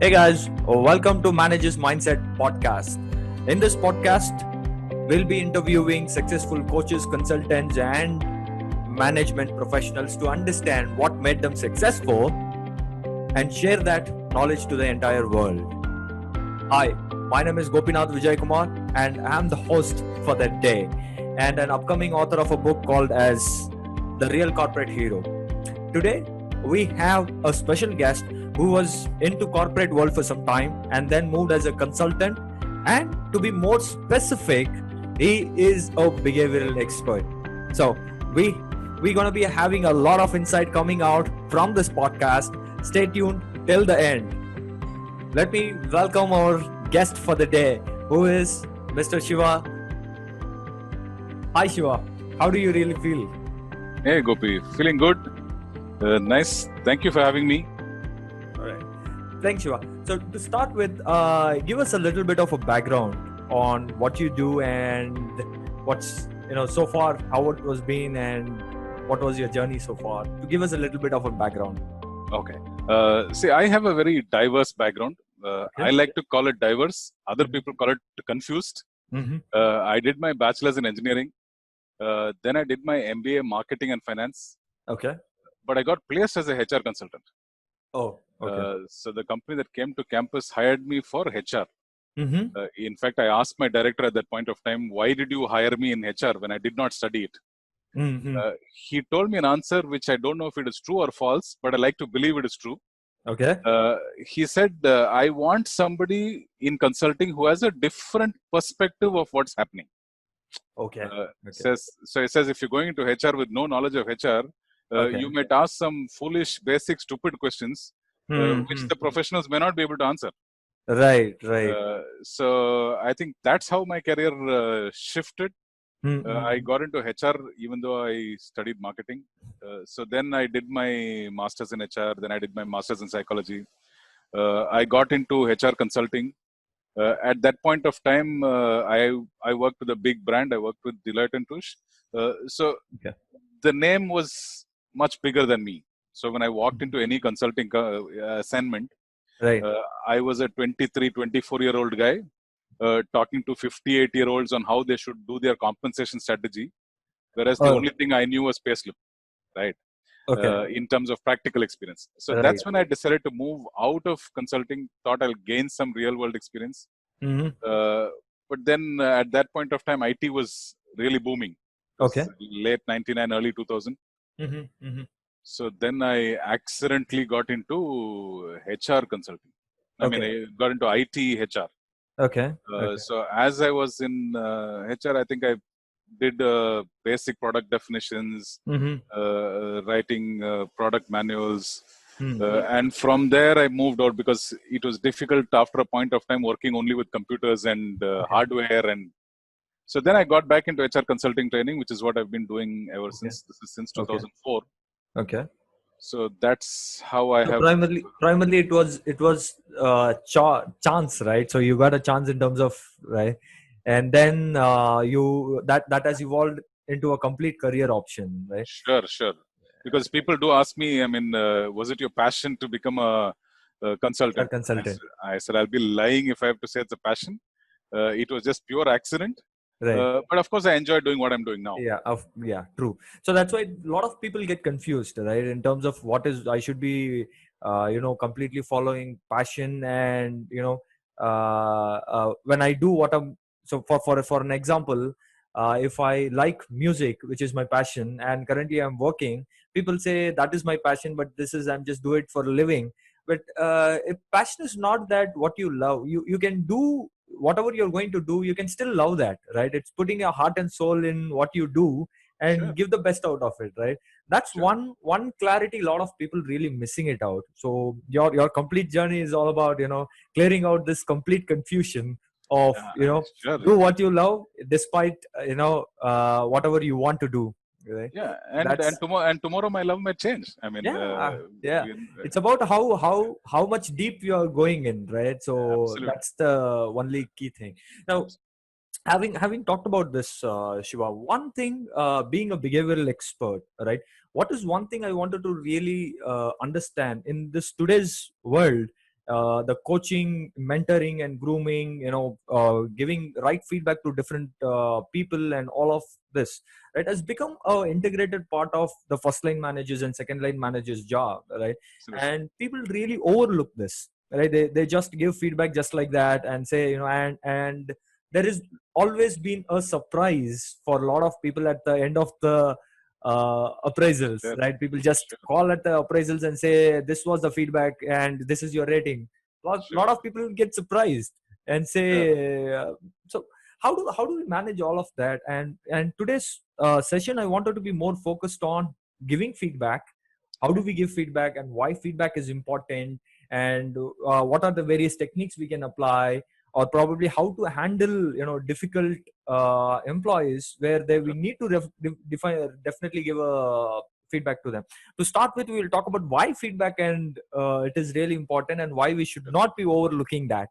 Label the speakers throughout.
Speaker 1: Hey guys, welcome to Managers Mindset Podcast. In this podcast, we'll be interviewing successful coaches, consultants, and management professionals to understand what made them successful and share that knowledge to the entire world. Hi, my name is Gopinath Vijay Kumar, and I'm the host for that day and an upcoming author of a book called as The Real Corporate Hero. Today, we have a special guest who was into corporate world for some time and then moved as a consultant, and to be more specific, he is a behavioral expert. So we're going to be having a lot of insight coming out from this podcast. Stay tuned till the end. Let me welcome our guest for the day, who is Mr. Shiva. Hi Shiva, how do you really feel?
Speaker 2: Hey Gopi, feeling good? Nice. Thank you for having me.
Speaker 1: All right. Thanks, Shiva. So to start with, give us a little bit of a background on what you do and what's so far, how it was been, and what was your journey so far. To give us a little bit of a background.
Speaker 2: Okay. See, I have a very diverse background.
Speaker 1: Okay.
Speaker 2: I like to call it diverse. Other people call it confused.
Speaker 1: Mm-hmm.
Speaker 2: I did my bachelor's in engineering. Then I did my MBA marketing and finance.
Speaker 1: Okay.
Speaker 2: But I got placed as a HR consultant.
Speaker 1: Oh, okay.
Speaker 2: So the company that came to campus hired me for HR.
Speaker 1: Mm-hmm.
Speaker 2: In fact, I asked my director at that point of time, why did you hire me in HR when I did not study it?
Speaker 1: Mm-hmm.
Speaker 2: He told me an answer which I don't know if it is true or false, but I like to believe it is true.
Speaker 1: Okay.
Speaker 2: He said, I want somebody in consulting who has a different perspective of what's happening.
Speaker 1: Okay.
Speaker 2: So it says, if you're going into HR with no knowledge of HR, you might ask some foolish, basic, stupid questions, which the professionals may not be able to answer.
Speaker 1: Right.
Speaker 2: So I think that's how my career shifted. I got into HR even though I studied marketing. So then I did my master's in HR. Then I did my master's in psychology. I got into HR consulting. At that point of time, I worked with a big brand. I worked with Deloitte and Touche. So the name was much bigger than me. So when I walked into any consulting assignment, I was a 23, 24-year-old guy talking to 58-year-olds on how they should do their compensation strategy. Whereas the only thing I knew was payslip, right? In terms of practical experience. So that's when I decided to move out of consulting, thought I'll gain some real world experience. But then at that point of time, IT was really booming. Late 99, early 2000. So then I accidentally got into HR consulting. I got into IT HR. So as I was in HR, I think I did basic product definitions, writing product manuals. And from there, I moved out because it was difficult after a point of time working only with computers and hardware. And so then I got back into HR consulting training, which is what I've been doing ever since. This is since 2004. So that's how I have.
Speaker 1: Primarily, it was chance, right? So you got a chance in terms of right, and then you that has evolved into a complete career option, right?
Speaker 2: Sure. Because people do ask me, I mean, was it your passion to become a consultant? I said, I'll be lying if I have to say it's a passion. It was just pure accident. But of course, I enjoy doing what I'm doing now.
Speaker 1: Yeah, true. So that's why a lot of people get confused, right? In terms of what is I should be, completely following passion, and when I do what I'm. So for an example, if I like music, which is my passion, and currently I'm working, people say that is my passion, but I'm just do it for a living. But if passion is not that what you love, you can do whatever you're going to do, you can still love that, right? It's putting your heart and soul in what you do and give the best out of it, right? That's one clarity a lot of people really missing it out. So your complete journey is all about clearing out this complete confusion of do what you love despite whatever you want to do, right?
Speaker 2: And tomorrow my love may change. I mean,
Speaker 1: it's about how much deep you are going in, right? So that's the only key thing. Now, having talked about this, Shiva, one thing, being a behavioral expert, right? What is one thing I wanted to really understand in this today's world? the coaching, mentoring, and grooming, giving right feedback to different people, and all of this, right, has become a integrated part of the first line managers and second line managers job, right?
Speaker 2: Absolutely.
Speaker 1: And people really overlook this, right? They just give feedback just like that and say, and there is always been a surprise for a lot of people at the end of the appraisals,
Speaker 2: Sure.
Speaker 1: right? People just
Speaker 2: Sure.
Speaker 1: call at the appraisals and say, this was the feedback and this is your rating. A lot of people get surprised and say, so how do we manage all of that? And today's session, I wanted to be more focused on giving feedback. How do we give feedback, and why feedback is important, and what are the various techniques we can apply, or probably how to handle difficult employees where we need to definitely give a feedback to them. To start with, we will talk about why feedback and it is really important, and why we should not be overlooking that.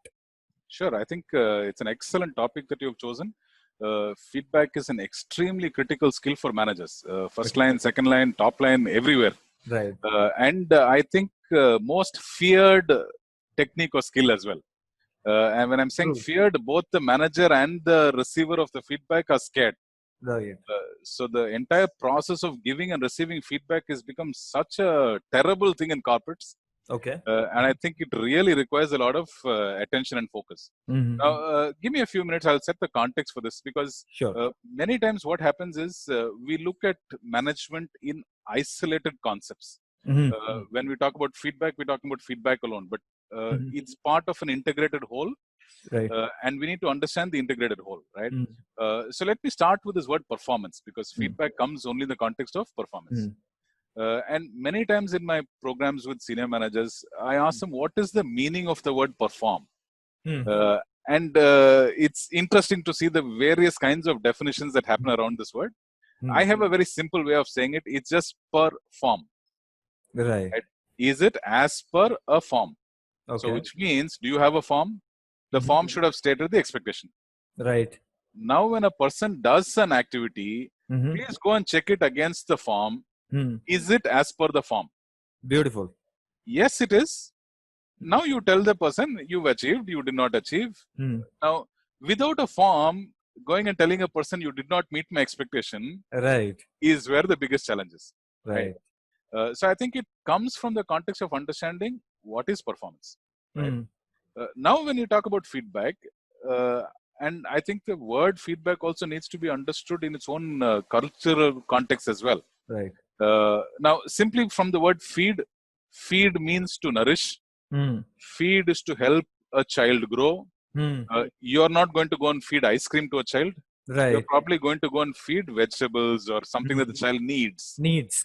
Speaker 2: Sure. I think it's an excellent topic that you've chosen. Feedback is an extremely critical skill for managers. First line, second line, top line, everywhere.
Speaker 1: Right.
Speaker 2: And I think most feared technique or skill as well. And when I'm saying feared, both the manager and the receiver of the feedback are scared.
Speaker 1: Right.
Speaker 2: So the entire process of giving and receiving feedback has become such a terrible thing in corporates.
Speaker 1: Okay.
Speaker 2: And I think it really requires a lot of attention and focus.
Speaker 1: Mm-hmm.
Speaker 2: Now, give me a few minutes. I'll set the context for this, because
Speaker 1: Sure.
Speaker 2: many times what happens is we look at management in isolated concepts.
Speaker 1: Mm-hmm.
Speaker 2: When we talk about feedback, we're talking about feedback alone, but it's part of an integrated whole.
Speaker 1: Right.
Speaker 2: And we need to understand the integrated whole, right?
Speaker 1: Mm-hmm.
Speaker 2: So let me start with this word performance, because feedback comes only in the context of performance.
Speaker 1: Mm-hmm.
Speaker 2: And many times in my programs with senior managers, I ask them, what is the meaning of the word perform? And it's interesting to see the various kinds of definitions that happen around this word. I have a very simple way of saying it. It's just per form.
Speaker 1: Right.
Speaker 2: Is it as per a form?
Speaker 1: Okay.
Speaker 2: So which means, do you have a form? The form should have stated the expectation.
Speaker 1: Right.
Speaker 2: Now, when a person does an activity, please go and check it against the form. Is it as per the form?
Speaker 1: Beautiful.
Speaker 2: Yes, it is. Now you tell the person, you've achieved, you did not achieve. Now, without a form, going and telling a person you did not meet my expectation,
Speaker 1: right,
Speaker 2: is where the biggest challenge is.
Speaker 1: Right.
Speaker 2: So I think it comes from the context of understanding what is performance. Right? Now, when you talk about feedback, and I think the word feedback also needs to be understood in its own cultural context as well.
Speaker 1: Right.
Speaker 2: Now, simply from the word feed means to nourish. Feed is to help a child grow. You're not going to go and feed ice cream to a child.
Speaker 1: Right.
Speaker 2: You're probably going to go and feed vegetables or something that the child needs.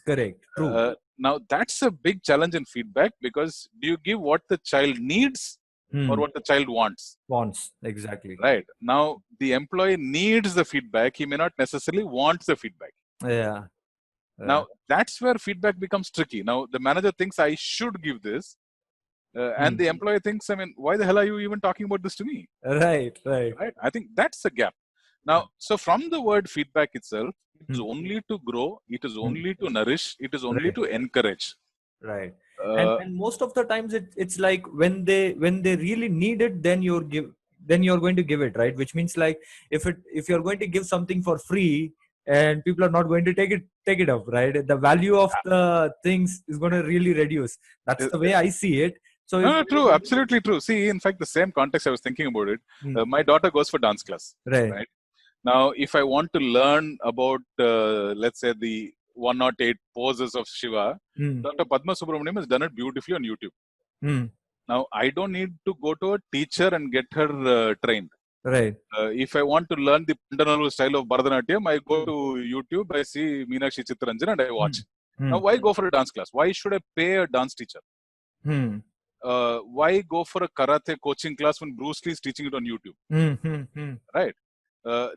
Speaker 1: Correct. True.
Speaker 2: Now, that's a big challenge in feedback, because do you give what the child needs or what the child wants?
Speaker 1: Exactly.
Speaker 2: Right. Now, the employee needs the feedback. He may not necessarily want the feedback.
Speaker 1: Yeah.
Speaker 2: Now, that's where feedback becomes tricky. Now, the manager thinks I should give this. And the employee thinks, I mean, why the hell are you even talking about this to me?
Speaker 1: Right.
Speaker 2: I think that's the gap. Now, so from the word feedback itself, it is only to grow, it is only to nourish, it is only to encourage.
Speaker 1: Right. And most of the times it's like when they really need it, then you're going to give it, right? Which means, like, if you're going to give something for free and people are not going to take it up, right? The value of the things is going to really reduce. That's the way I see it. So
Speaker 2: no, true, absolutely true. See, in fact, the same context I was thinking about it. My daughter goes for dance class. Right. Now, if I want to learn about, let's say, the 108 poses of Shiva, Dr. Padma Subramaniam has done it beautifully on YouTube. Now, I don't need to go to a teacher and get her trained.
Speaker 1: Right.
Speaker 2: If I want to learn the Pandanalu style of Bharatanatyam, I go to YouTube, I see Meenakshi Chittaranjan and I watch. Now, why go for a dance class? Why should I pay a dance teacher? Why go for a karate coaching class when Bruce Lee is teaching it on YouTube? Right.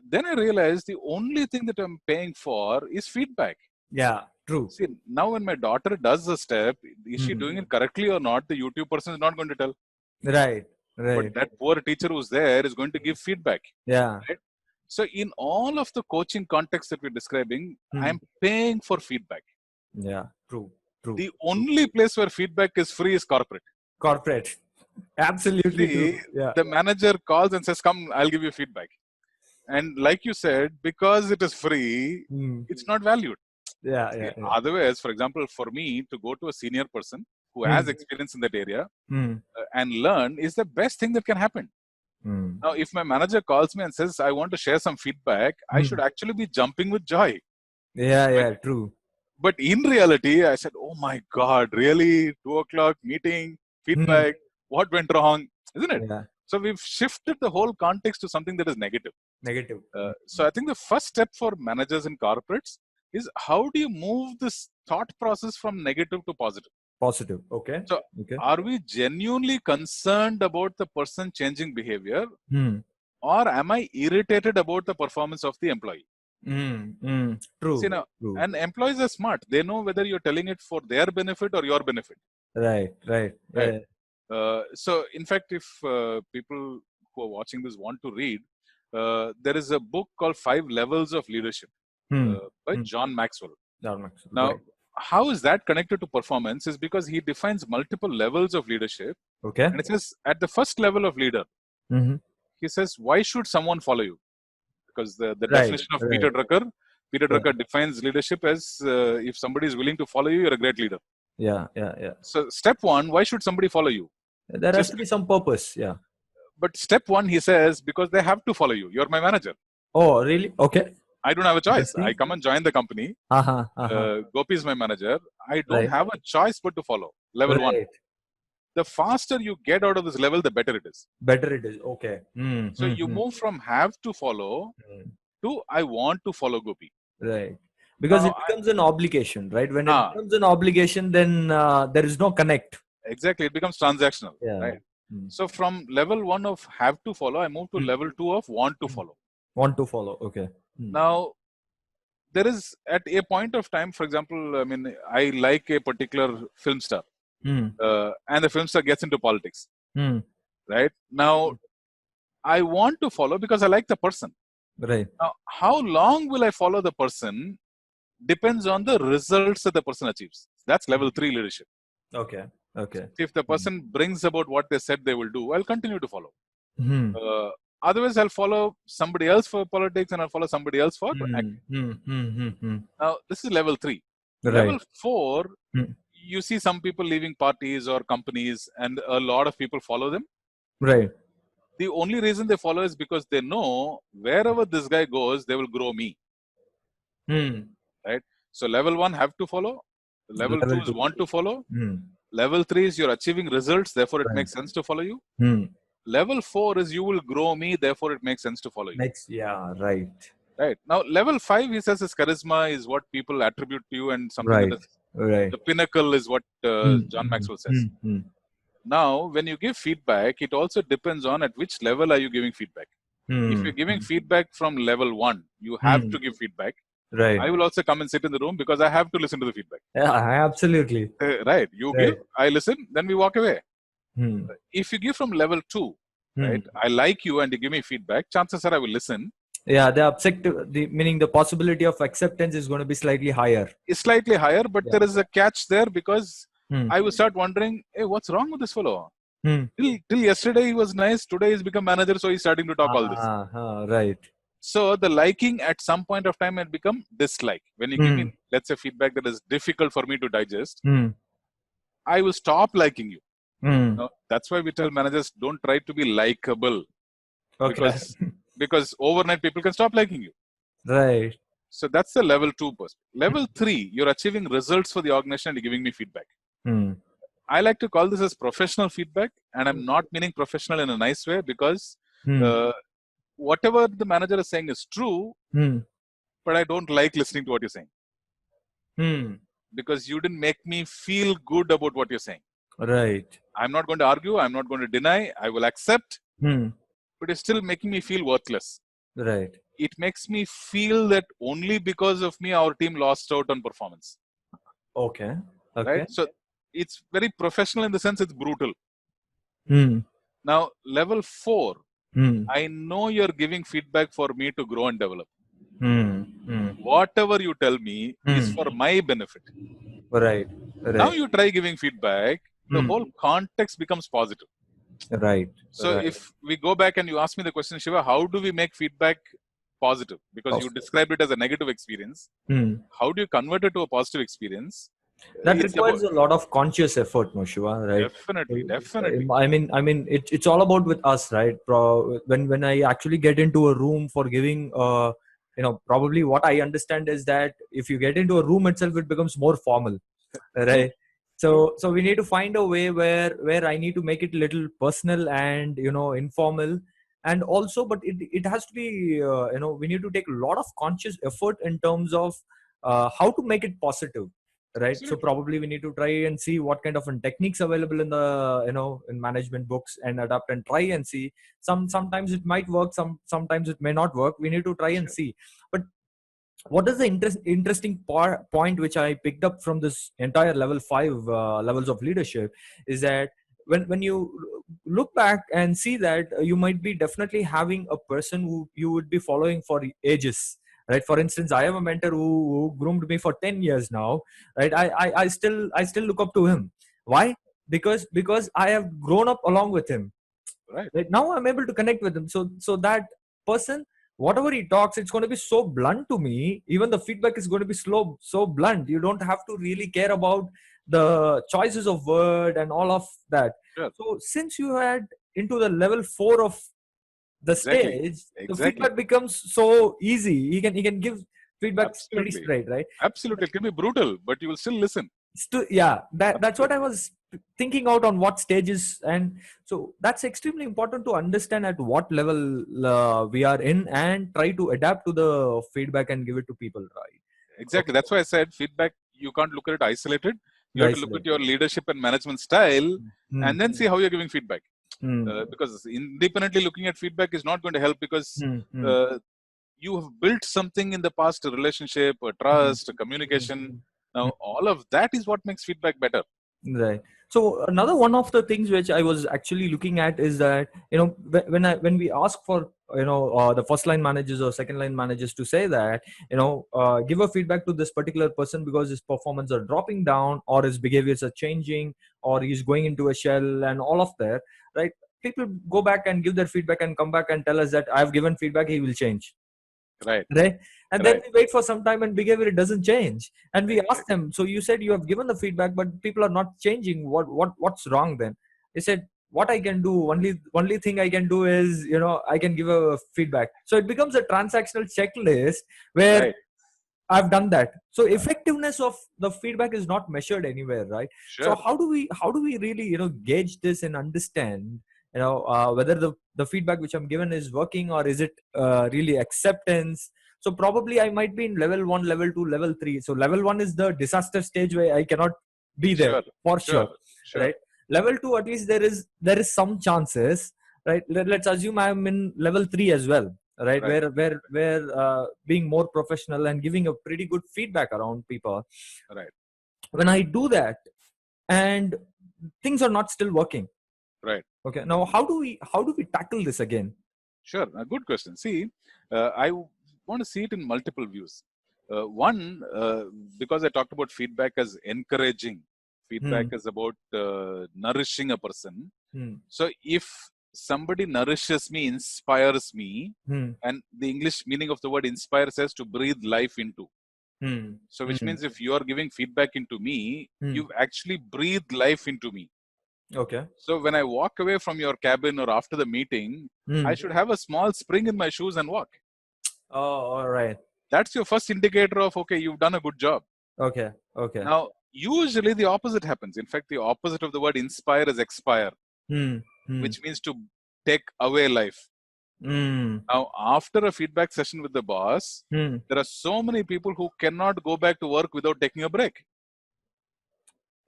Speaker 2: Then I realized the only thing that I'm paying for is feedback.
Speaker 1: Yeah, true.
Speaker 2: See, now when my daughter does a step, is she doing it correctly or not? The YouTube person is not going to tell.
Speaker 1: Right.
Speaker 2: But that poor teacher who's there is going to give feedback.
Speaker 1: Yeah.
Speaker 2: Right? So in all of the coaching context that we're describing, I'm paying for feedback.
Speaker 1: Yeah, true.
Speaker 2: The only place where feedback is free is corporate.
Speaker 1: Absolutely true.
Speaker 2: See,
Speaker 1: Yeah.
Speaker 2: the manager calls and says, "Come, I'll give you feedback." And like you said, because it is free, it's not valued.
Speaker 1: Yeah,
Speaker 2: See,
Speaker 1: yeah, yeah.
Speaker 2: otherwise, for example, for me to go to a senior person who has experience in that area and learn is the best thing that can happen. Now, if my manager calls me and says, "I want to share some feedback," I should actually be jumping with joy.
Speaker 1: Yeah, yeah, true.
Speaker 2: But in reality, I said, "Oh my God, really? 2 o'clock meeting, feedback, what went wrong?" Isn't it?
Speaker 1: Yeah,
Speaker 2: So we've shifted the whole context to something that is negative.
Speaker 1: negative.
Speaker 2: So I think the first step for managers in corporates is how do you move this thought process from negative to positive?
Speaker 1: Positive. Okay.
Speaker 2: So
Speaker 1: Okay.
Speaker 2: are we genuinely concerned about the person changing behavior,
Speaker 1: Hmm.
Speaker 2: or am I irritated about the performance of the employee?
Speaker 1: True.
Speaker 2: See, now,
Speaker 1: True.
Speaker 2: and employees are smart. They know whether you're telling it for their benefit or your benefit.
Speaker 1: Right. Right.
Speaker 2: Right.
Speaker 1: Yeah.
Speaker 2: So, in fact, if people who are watching this want to read, there is a book called Five Levels of Leadership by John Maxwell. Now,
Speaker 1: Right.
Speaker 2: how is that connected to performance? Is because he defines multiple levels of leadership.
Speaker 1: Okay.
Speaker 2: And it says at the first level of leader, he says, why should someone follow you? Because the definition of Peter Drucker defines leadership as if somebody is willing to follow you, you're a great leader.
Speaker 1: Yeah, yeah, yeah.
Speaker 2: So step one, why should somebody follow you?
Speaker 1: There has to be some purpose. Yeah.
Speaker 2: But step one, he says, because they have to follow you. You're my manager.
Speaker 1: Oh, really? Okay.
Speaker 2: I don't have a choice. I come and join the company. Gopi is my manager. I don't have a choice but to follow. Level one. The faster you get out of this level, the better it is.
Speaker 1: Better it is. Okay.
Speaker 2: So you move from have to follow to I want to follow Gopi.
Speaker 1: Right. Because now, it becomes an obligation, right? When it becomes an obligation, then there is no connect.
Speaker 2: Exactly. It becomes transactional. Yeah. Right. So from level one of have to follow, I move to level two of want to follow.
Speaker 1: Want to follow. Okay.
Speaker 2: Now, there is at a point of time, for example, I mean, I like a particular film star. And the film star gets into politics. Right. Now, I want to follow because I like the person.
Speaker 1: Right.
Speaker 2: Now, how long will I follow the person depends on the results that the person achieves. That's level 3 leadership.
Speaker 1: Okay. Okay.
Speaker 2: If the person brings about what they said they will do, I'll continue to follow. Otherwise, I'll follow somebody else for politics and I'll follow somebody else for acting. Now, this is level 3. Right. Level 4, you see some people leaving parties or companies and a lot of people follow them.
Speaker 1: Right.
Speaker 2: The only reason they follow is because they know wherever this guy goes, they will grow me. Right. So level 1 have to follow. Level 2 is want to follow. Level 3 is you're achieving results, therefore it makes sense to follow you. Level 4 is you will grow me, therefore it makes sense to follow you.
Speaker 1: Right.
Speaker 2: Right. Now, level 5, he says, is charisma is what people attribute to you and something that is the pinnacle is what John Maxwell says. Now, when you give feedback, it also depends on at which level are you giving feedback. If you're giving feedback from level 1, you have to give feedback.
Speaker 1: Right.
Speaker 2: I will also come and sit in the room because I have to listen to the feedback.
Speaker 1: Yeah, absolutely.
Speaker 2: Right. You give, I listen, then we walk away. If you give from level 2, right, I like you and you give me feedback, chances are I will listen.
Speaker 1: Yeah, meaning the possibility of acceptance is going to be slightly higher.
Speaker 2: It's slightly higher, but there is a catch there because I will start wondering, hey, what's wrong with this fellow? Till yesterday he was nice, today he's become manager, so he's starting to talk all this.
Speaker 1: Right.
Speaker 2: So the liking at some point of time had become dislike. When you give me, let's say, feedback that is difficult for me to digest, I will stop liking you. No, that's why we tell managers, don't try to be likable.
Speaker 1: Okay.
Speaker 2: Because overnight people can stop liking you.
Speaker 1: Right.
Speaker 2: So that's the level 2 person. Level 3, you're achieving results for the organization and you're giving me feedback. I like to call this as professional feedback, and I'm not meaning professional in a nice way because whatever the manager is saying is true, but I don't like listening to what you're saying. Because you didn't make me feel good about what you're saying.
Speaker 1: Right.
Speaker 2: I'm not going to argue. I'm not going to deny. I will accept. But it's still making me feel worthless.
Speaker 1: Right.
Speaker 2: It makes me feel that only because of me, our team lost out on performance.
Speaker 1: Okay.
Speaker 2: Right? So it's very professional in the sense it's brutal. Now, level 4, I know you're giving feedback for me to grow and develop. Whatever you tell me is for my benefit.
Speaker 1: Right.
Speaker 2: Now you try giving feedback, the whole context becomes positive.
Speaker 1: Right.
Speaker 2: So if we go back and you ask me the question, Shiva, how do we make feedback positive? Because you described it as a negative experience. How do you convert it to a positive experience?
Speaker 1: That requires a lot of conscious effort, no, Shiva, right?
Speaker 2: Definitely.
Speaker 1: I mean, it's all about with us, right? When I actually get into a room for giving, probably what I understand is that if you get into a room itself, it becomes more formal, right? So we need to find a way where I need to make it a little personal and informal, and also, but it has to be we need to take a lot of conscious effort in terms of how to make it positive, right? So probably we need to try and see what kind of techniques available in the in management books and adapt and try and see. Sometimes it might work, sometimes it may not work. We need to try and see. But what is the interesting point which I picked up from this entire level 5 levels of leadership is that when you look back and see that you might be definitely having a person who you would be following for ages, right? For instance, I have a mentor who groomed me for 10 years now, right? I still look up to him. Why? Because I have grown up along with him, right? Now I'm able to connect with him. So that person, whatever he talks, it's going to be so blunt to me. Even the feedback is going to be so blunt. You don't have to really care about the choices of word and all of that. So since you had into the level 4 of the stage, the feedback becomes so easy. He can give feedback pretty straight, right?
Speaker 2: Absolutely. It can be brutal, but you will still listen.
Speaker 1: That's what I was thinking out on what stages, and so that's extremely important to understand at what level we are in and try to adapt to the feedback and give it to people, right?
Speaker 2: Exactly. That's why I said feedback, you can't look at it isolated. You have to look at your leadership and management style and then see how you're giving feedback. Because independently looking at feedback is not going to help, because you have built something in the past, a relationship, a trust, a communication. Now, all of that is what makes feedback better.
Speaker 1: Right. So another one of the things which I was actually looking at is that when we ask for the first line managers or second line managers to say that give a feedback to this particular person because his performance are dropping down or his behaviors are changing or he's going into a shell and all of that, right? People go back and give their feedback and come back and tell us that I've given feedback, he will change.
Speaker 2: Right.
Speaker 1: And then we wait for some time and behavior doesn't change, and we ask them, so you said you have given the feedback but people are not changing, what's wrong then? They said, what I can do, only thing I can do is I can give a feedback. So it becomes a transactional checklist where I've done that. So effectiveness of the feedback is not measured anywhere, right? So how do we really gauge this and understand whether the feedback which I'm given is working, or is it really acceptance? So probably I might be in level 1, level 2, level 3. So level 1 is the disaster stage where I cannot be there for sure. Right? Level 2, at least there is some chances, right? Let's assume I'm in level 3 as well, right? Where being more professional and giving a pretty good feedback around people.
Speaker 2: Right.
Speaker 1: When I do that and things are not still working.
Speaker 2: Right.
Speaker 1: Okay. Now, how do we tackle this again?
Speaker 2: Sure. A good question. See, I want to see it in multiple views. One, because I talked about feedback as encouraging. Feedback is about nourishing a person. So if somebody nourishes me, inspires me, and the English meaning of the word inspire says to breathe life into. So which means if you are giving feedback into me, you've actually breathed life into me.
Speaker 1: Okay.
Speaker 2: So when I walk away from your cabin or after the meeting, I should have a small spring in my shoes and walk.
Speaker 1: Oh, all right.
Speaker 2: That's your first indicator of, okay, you've done a good job.
Speaker 1: Okay.
Speaker 2: Now, usually the opposite happens. In fact, the opposite of the word inspire is expire, which means to take away life. Now, after a feedback session with the boss, there are so many people who cannot go back to work without taking a break.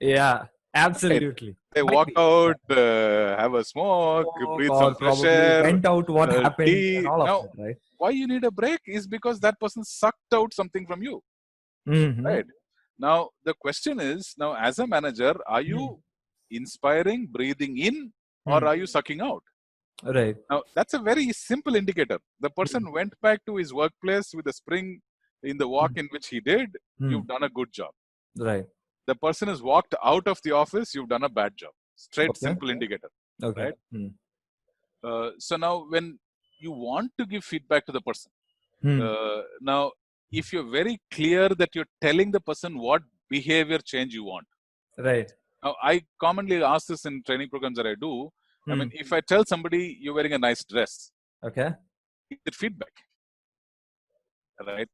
Speaker 1: Yeah, absolutely.
Speaker 2: Right? They walk out, have a smoke, breathe some fresh air,
Speaker 1: vent out what happened, and all
Speaker 2: now,
Speaker 1: of that, right?
Speaker 2: Why you need a break is because that person sucked out something from you. Right? Now, the question is, now as a manager, are you inspiring, breathing in, or are you sucking out?
Speaker 1: Right.
Speaker 2: Now, that's a very simple indicator. The person went back to his workplace with a spring in the walk in which he did. You've done a good job.
Speaker 1: Right.
Speaker 2: The person has walked out of the office. You've done a bad job. Straight, simple indicator.
Speaker 1: Okay.
Speaker 2: right? So now when you want to give feedback to the person, now if you're very clear that you're telling the person what behavior change you want.
Speaker 1: Right.
Speaker 2: Now, I commonly ask this in training programs that I do. I mean, if I tell somebody you're wearing a nice dress,
Speaker 1: Okay.
Speaker 2: is it feedback? Right?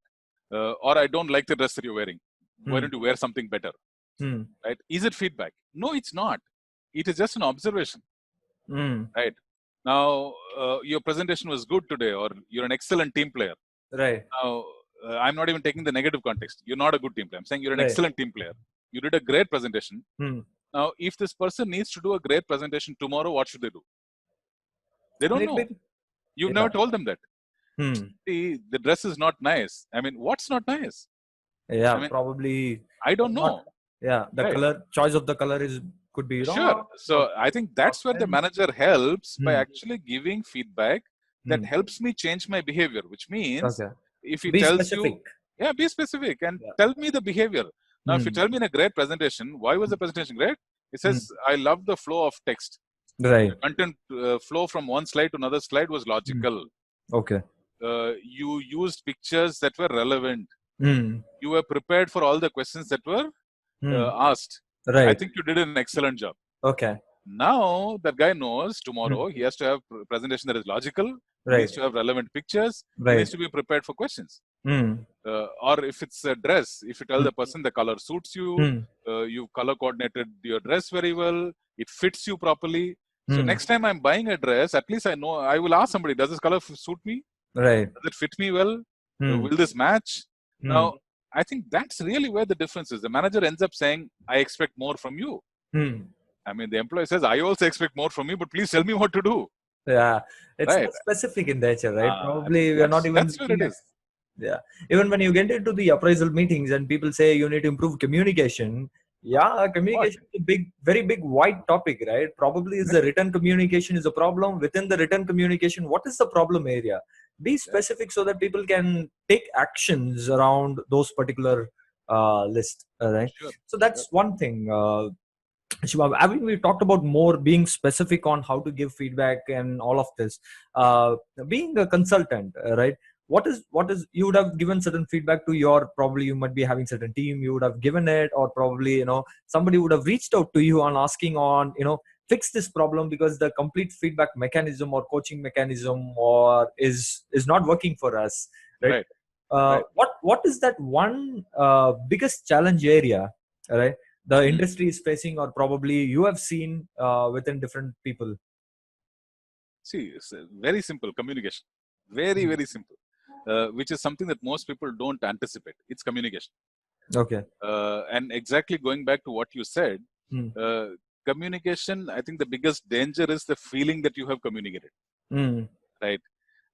Speaker 2: Or I don't like the dress that you're wearing. Why don't you wear something better? Right? Is it feedback? No, it's not. It is just an observation. Right? Now, your presentation was good today, or you're an excellent team player.
Speaker 1: Right.
Speaker 2: Now, I'm not even taking the negative context. You're not a good team player. I'm saying you're an excellent team player. You did a great presentation. Now, if this person needs to do a great presentation tomorrow, what should they do? They don't know. You've never told them that. See, the dress is not nice. I mean, what's not nice?
Speaker 1: Yeah, I mean, probably.
Speaker 2: I don't know.
Speaker 1: Yeah, the color choice of the color could be wrong.
Speaker 2: Sure. So I think that's where the manager helps by actually giving feedback that helps me change my behavior, which means if he tells you, be specific and tell me the behavior. Now, if you tell me in a great presentation, why was the presentation great? It says, I love the flow of text.
Speaker 1: Right.
Speaker 2: The content flow from one slide to another slide was logical.
Speaker 1: Okay.
Speaker 2: You used pictures that were relevant. You were prepared for all the questions that were asked.
Speaker 1: Right.
Speaker 2: I think you did an excellent job.
Speaker 1: Okay.
Speaker 2: Now that guy knows tomorrow he has to have presentation that is logical. He needs to have relevant pictures. He needs to be prepared for questions. Or if it's a dress, if you tell the person the color suits you, you color coordinated your dress very well, it fits you properly. So next time I'm buying a dress, at least I know, I will ask somebody, does this color suit me?
Speaker 1: Right.
Speaker 2: Does it fit me well? Will this match? Now, I think that's really where the difference is. The manager ends up saying, I expect more from you. I mean, the employee says, I also expect more from you, but please tell me what to do.
Speaker 1: Yeah. It's not specific in nature, right? Probably we're not even.
Speaker 2: That's where it is.
Speaker 1: Yeah. Even when you get into the appraisal meetings and people say you need to improve communication. Yeah, communication is a very big wide topic, right? Probably is the written communication is a problem. Within the written communication, what is the problem area? Be specific so that people can take actions around those particular list, right?
Speaker 2: Sure.
Speaker 1: So that's one thing. Shiva, I mean, we talked about more being specific on how to give feedback and all of this. Being a consultant, right? What is you would have given certain feedback to your, probably you might be having certain team, you would have given it, or probably somebody would have reached out to you on asking on fix this problem because the complete feedback mechanism or coaching mechanism or is not working for us, right? What is that one biggest challenge area, right, the industry is facing, or probably you have seen within different people?
Speaker 2: See, it's very simple communication. Very, very simple. Which is something that most people don't anticipate. It's communication.
Speaker 1: Okay.
Speaker 2: And exactly going back to what you said, communication, I think the biggest danger is the feeling that you have communicated. Right.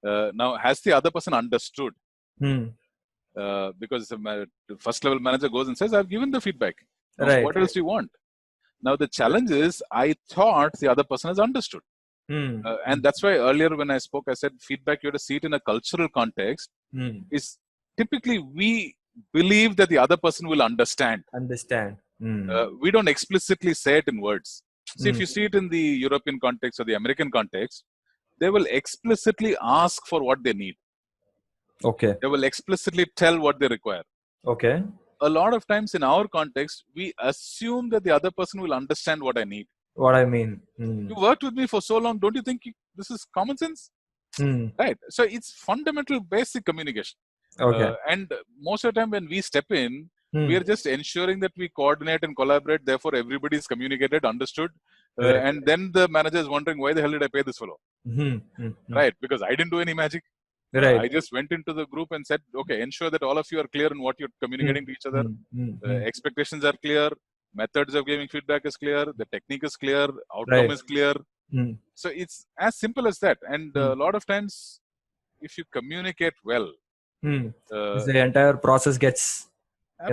Speaker 2: Now, has the other person understood? Because the first level manager goes and says, I've given the feedback. Now, what else do you want? Now, the challenge is, I thought the other person has understood. And that's why earlier when I spoke, I said feedback, you have to see it in a cultural context. Is typically we believe that the other person will understand. We don't explicitly say it in words. See, if you see it in the European context or the American context, they will explicitly ask for what they need.
Speaker 1: Okay.
Speaker 2: They will explicitly tell what they require.
Speaker 1: Okay.
Speaker 2: A lot of times in our context, we assume that the other person will understand what I need.
Speaker 1: What I mean.
Speaker 2: You worked with me for so long. Don't you think this is common sense? Right. So it's fundamental basic communication.
Speaker 1: Okay.
Speaker 2: And most of the time when we step in, we are just ensuring that we coordinate and collaborate. Therefore, everybody is communicated, understood. And then the manager is wondering, why the hell did I pay this fellow? Right. Because I didn't do any magic. I just went into the group and said, okay, ensure that all of you are clear in what you're communicating to each other. Expectations are clear. Methods of giving feedback is clear. The technique is clear. Outcome is clear. So it's as simple as that. And a lot of times, if you communicate well,
Speaker 1: the entire process gets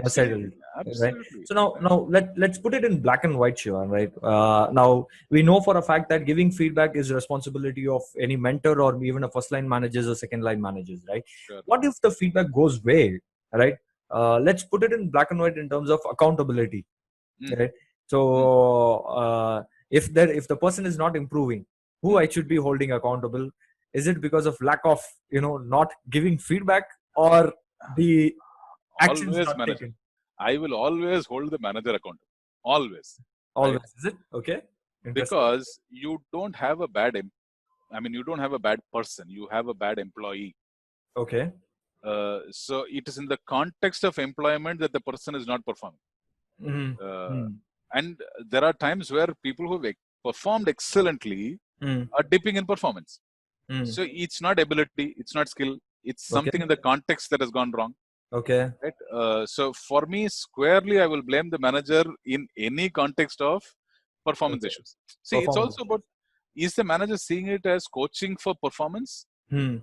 Speaker 1: settled. Right? So now let's put it in black and white, Shiva. Right? Now we know for a fact that giving feedback is responsibility of any mentor or even a first line managers or second line managers. Right?
Speaker 2: Sure.
Speaker 1: What if the feedback goes way? Right? Let's put it in black and white in terms of accountability. Right? So if the person is not improving, who I should be holding accountable? Is it because of lack of not giving feedback, or the actions
Speaker 2: Always
Speaker 1: not
Speaker 2: manager.
Speaker 1: taken?
Speaker 2: I will always hold the manager accountable. Always. Right?
Speaker 1: Always, is it? Okay. Interesting.
Speaker 2: Because you don't have a bad, you don't have a bad person. You have a bad employee.
Speaker 1: Okay.
Speaker 2: So it is in the context of employment that the person is not performing.
Speaker 1: Mm-hmm.
Speaker 2: And there are times where people who have performed excellently are dipping in performance. So it's not ability, it's not skill, it's something in the context that has gone wrong.
Speaker 1: Okay.
Speaker 2: Right? So for me, squarely, I will blame the manager in any context of performance issues. See, it's
Speaker 1: Performance.
Speaker 2: also about, is the manager seeing it as coaching for performance?
Speaker 1: Hmm.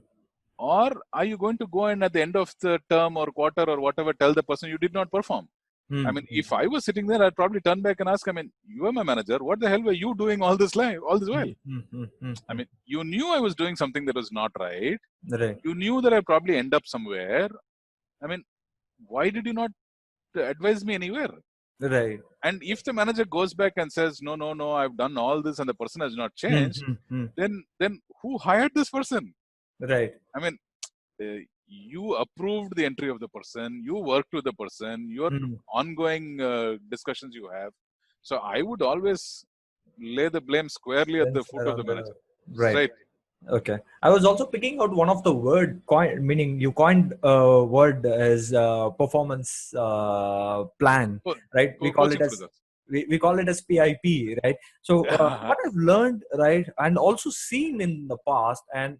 Speaker 2: Or are you going to go and at the end of the term or quarter or whatever, tell the person you did not perform? If I was sitting there, I'd probably turn back and ask, you are my manager. What the hell were you doing all this while? You knew I was doing something that was not right.
Speaker 1: Right.
Speaker 2: You knew that I'd probably end up somewhere. Why did you not advise me anywhere?
Speaker 1: Right.
Speaker 2: And if the manager goes back and says, no, I've done all this and the person has not changed, then who hired this person?
Speaker 1: Right.
Speaker 2: You approved the entry of the person, you worked with the person, your ongoing discussions you have. So I would always lay the blame squarely at the foot of the manager.
Speaker 1: Right. Okay. I was also picking out one of the word meaning you coined word as performance plan, right? We call it as we call it as PIP, right? So what I've learned, right, and also seen in the past, and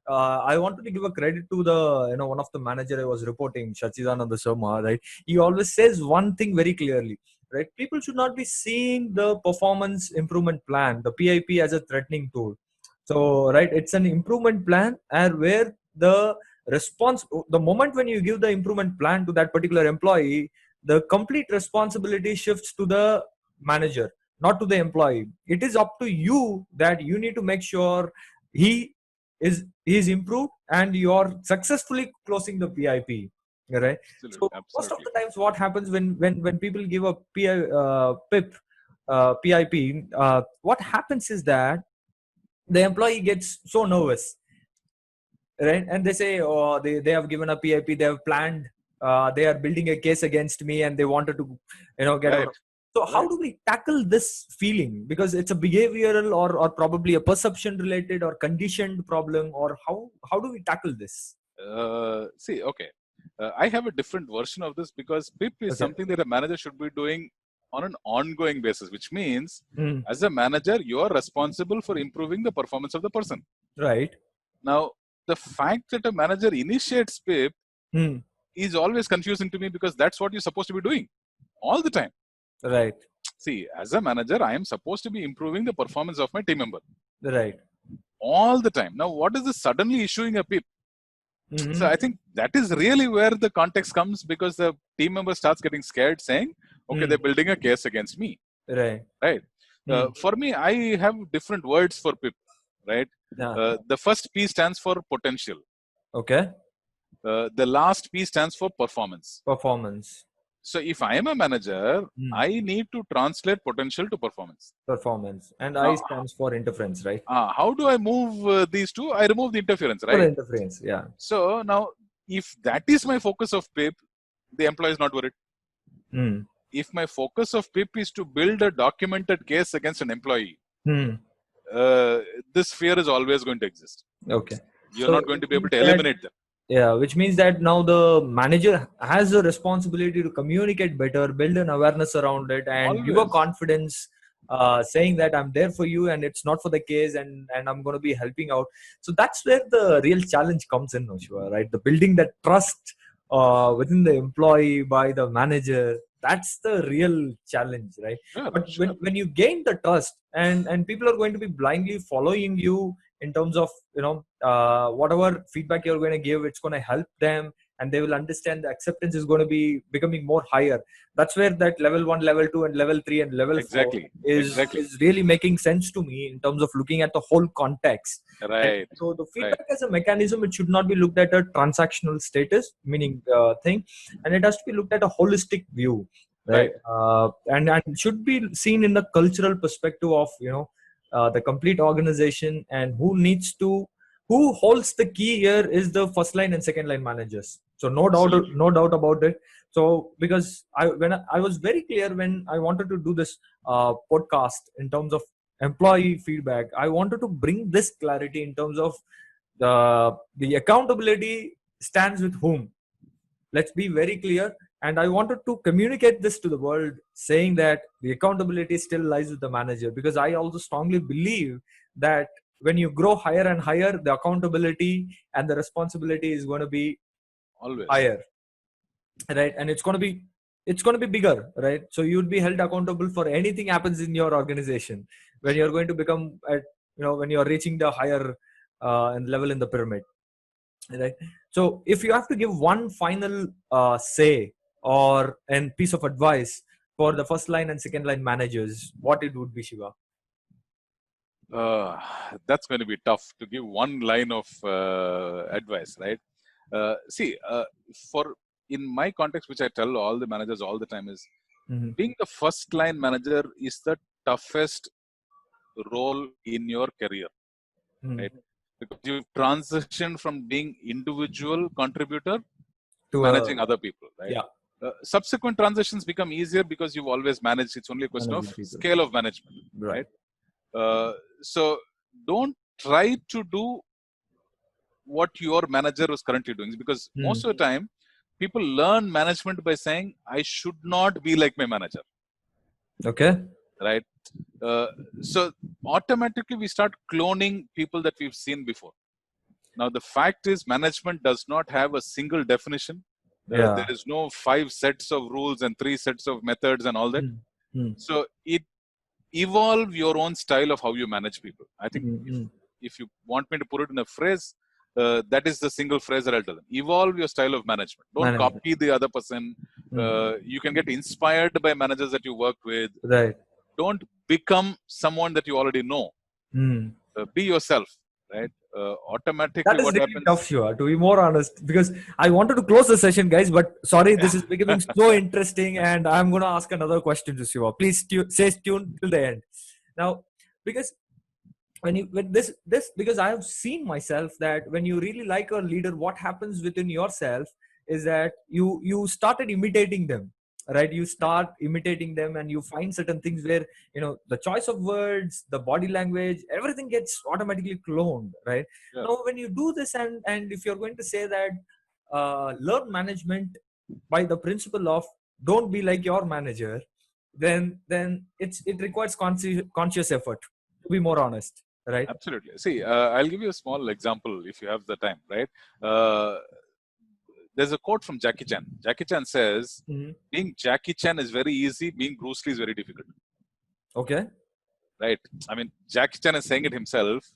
Speaker 1: I wanted to give a credit to the one of the manager I was reporting, Shachidananda Sharma, right? He always says one thing very clearly, right? People should not be seeing the performance improvement plan, the PIP, as a threatening tool. So, right, it's an improvement plan, and where the moment when you give the improvement plan to that particular employee, the complete responsibility shifts to the manager, not to the employee. It is up to you that you need to make sure he is improved and you're successfully closing the PIP. Right.
Speaker 2: Absolutely,
Speaker 1: so
Speaker 2: absolutely.
Speaker 1: most of the times, what happens when people give a PIP, what happens is that the employee gets so nervous, right? And they say, oh, they have given a PIP, they have planned, they are building a case against me, and they wanted to get out. So how do we tackle this feeling? Because it's a behavioral or probably a perception related or conditioned problem, or how do we tackle this?
Speaker 2: I have a different version of this, because PIP is something that a manager should be doing on an ongoing basis, which means as a manager, you are responsible for improving the performance of the person.
Speaker 1: Right.
Speaker 2: Now, the fact that a manager initiates PIP is always confusing to me, because that's what you're supposed to be doing all the time.
Speaker 1: Right.
Speaker 2: See, as a manager, I am supposed to be improving the performance of my team member.
Speaker 1: Right.
Speaker 2: All the time. Now, what is this suddenly issuing a PIP? So I think that is really where the context comes, because the team member starts getting scared, saying, okay, they're building a case against me.
Speaker 1: Right.
Speaker 2: For me, I have different words for PIP, right? The first P stands for potential.
Speaker 1: Okay.
Speaker 2: The last P stands for performance.
Speaker 1: Performance.
Speaker 2: So if I am a manager, I need to translate potential to performance.
Speaker 1: Performance. And I stands for interference, right?
Speaker 2: How do I move these two? I remove the interference, right?
Speaker 1: Interference, yeah.
Speaker 2: So now, if that is my focus of PIP, the employee is not worried. If my focus of PIP is to build a documented case against an employee, this fear is always going to exist.
Speaker 1: Okay.
Speaker 2: You're not going to be able to eliminate them.
Speaker 1: Yeah, which means that now the manager has a responsibility to communicate better, build an awareness around it, and give a confidence, saying that I'm there for you and it's not for the case, and I'm going to be helping out. So that's where the real challenge comes in, Shiva, right? The building that trust within the employee by the manager. That's the real challenge, right? But when you gain the trust, and people are going to be blindly following you in terms of whatever feedback you're going to give, it's going to help them, and they will understand the acceptance is going to be becoming more higher. That's where that level 1, level 2, and level 3 and level 4 is really making sense to me in terms of looking at the whole context.
Speaker 2: Right.
Speaker 1: And so the feedback as a mechanism, it should not be looked at a transactional status, meaning thing, and it has to be looked at a holistic view. right? And should be seen in the cultural perspective of the complete organization, and who holds the key here is the first line and second line managers. So
Speaker 2: Absolutely.
Speaker 1: no doubt about it. So because I was very clear when I wanted to do this podcast in terms of employee feedback, I wanted to bring this clarity in terms of the accountability stands with whom. Let's be very clear. And I wanted to communicate this to the world, saying that the accountability still lies with the manager, because I also strongly believe that when you grow higher and higher, the accountability and the responsibility is going to be
Speaker 2: Always
Speaker 1: higher, right? And it's going to be bigger, right? So you'd be held accountable for anything happens in your organization when you're going to become at when you're reaching the higher level in the pyramid, right? So if you have to give one final say or a piece of advice for the first line and second line managers, what it would be, Shiva?
Speaker 2: That's going to be tough to give one line of advice, right? See, for in my context, which I tell all the managers all the time, is being the first line manager is the toughest role in your career, right? Because you transition from being individual contributor to managing other people, right? Subsequent transitions become easier because you've always managed. It's only a question of scale of management, right? So don't try to do what your manager was currently doing, because most of the time people learn management by saying, I should not be like my manager.
Speaker 1: Okay.
Speaker 2: Right. So automatically we start cloning people that we've seen before. Now the fact is, management does not have a single definition. There is no 5 sets of rules and 3 sets of methods and all that. So it evolve your own style of how you manage people. I think if you want me to put it in a phrase, that is the single phrase that I'll tell them. Evolve your style of management. Don't copy the other person. You can get inspired by managers that you work with.
Speaker 1: Right.
Speaker 2: Don't become someone that you already know. Be yourself, right? Automatically,
Speaker 1: that is
Speaker 2: what
Speaker 1: really
Speaker 2: happens?
Speaker 1: Tough, Shiva, to be more honest, because I wanted to close the session, guys. But sorry, this is becoming so interesting, and I'm going to ask another question to Shiva. Please stay tuned till the end. Now, because because I have seen myself that when you really like a leader, what happens within yourself is that you started imitating them, right? You start imitating them, and you find certain things where the choice of words, the body language, everything gets automatically cloned, right? Now when you do this, and if you're going to say that learn management by the principle of don't be like your manager, then it requires conscious effort, to be more honest, right?
Speaker 2: Absolutely. See, I'll give you a small example if you have the time, right? There's a quote from Jackie Chan. Jackie Chan says, being Jackie Chan is very easy, being Bruce Lee is very difficult.
Speaker 1: Okay.
Speaker 2: Right. I mean, Jackie Chan is saying it himself.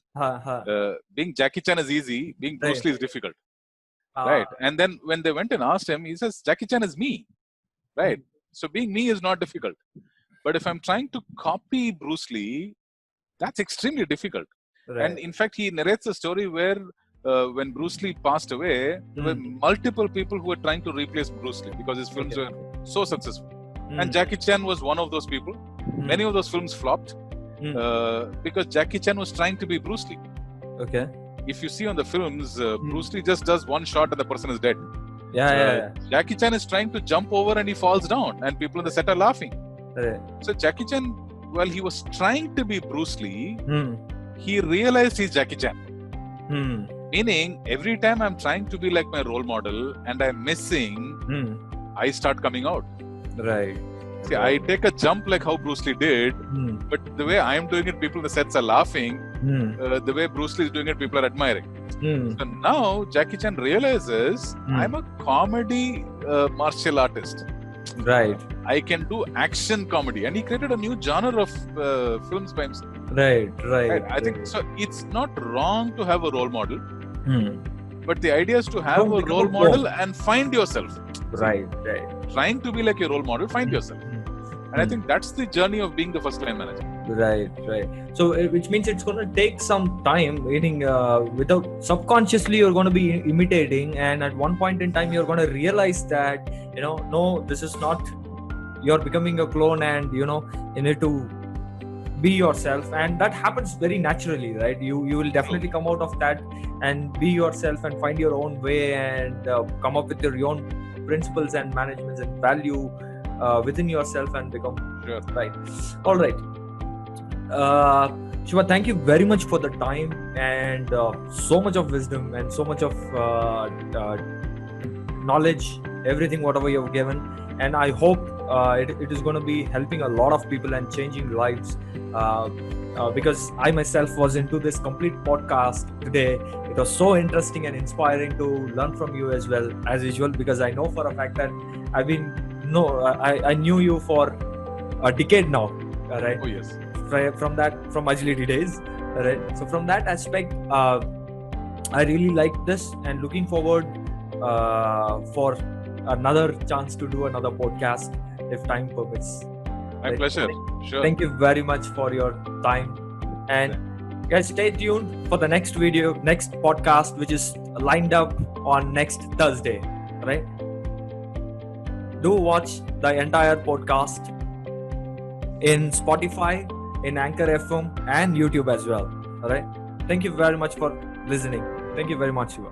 Speaker 2: Being Jackie Chan is easy, being Bruce Lee is difficult. Right. And then when they went and asked him, he says, Jackie Chan is me. Right. So being me is not difficult. But if I'm trying to copy Bruce Lee, that's extremely difficult. Right. And in fact, he narrates a story where when Bruce Lee passed away, there were multiple people who were trying to replace Bruce Lee because his films were so successful. And Jackie Chan was one of those people. Many of those films flopped because Jackie Chan was trying to be Bruce Lee.
Speaker 1: Okay.
Speaker 2: If you see on the films, Bruce Lee just does one shot and the person is dead. Jackie Chan is trying to jump over and he falls down and people on the set are laughing. So Jackie Chan, while he was trying to be Bruce Lee, he realized he's Jackie Chan. Meaning, every time I'm trying to be like my role model and I'm missing, I start coming out.
Speaker 1: Right.
Speaker 2: See, I take a jump like how Bruce Lee did, but the way I'm doing it, people in the sets are laughing. The way Bruce Lee is doing it, people are admiring. So now, Jackie Chan realizes I'm a comedy martial artist.
Speaker 1: Right.
Speaker 2: I can do action comedy. And he created a new genre of films by himself.
Speaker 1: Right.
Speaker 2: I think so. It's not wrong to have a role model, but the idea is to have a role model and find yourself.
Speaker 1: Right.
Speaker 2: Trying to be like your role model, find yourself. And I think that's the journey of being the first line manager.
Speaker 1: Right. So, which means it's going to take some time, meaning without subconsciously you're going to be imitating, and at one point in time you're going to realize that no, this is not you're becoming a clone, and you need to be yourself, and that happens very naturally, right? You will definitely come out of that and be yourself and find your own way, and come up with your own principles and managements and value within yourself and become right. All right, Shiva, thank you very much for the time and so much of wisdom and so much of knowledge, everything whatever you've given, and I hope it is going to be helping a lot of people and changing lives, because I myself was into this complete podcast today. It was so interesting and inspiring to learn from you as well, as usual, because I know for a fact that I knew you for a decade now, right?
Speaker 2: Oh yes.
Speaker 1: From agility days, right? So from that aspect, I really like this and looking forward for another chance to do another podcast if time permits.
Speaker 2: My pleasure. Sure.
Speaker 1: Thank you very much for your time, and guys, stay tuned for the next podcast, which is lined up on next Thursday, right? Do watch the entire podcast in Spotify, in Anchor FM, and YouTube as well. All right. Thank you very much for listening. Thank you very much, Shiva.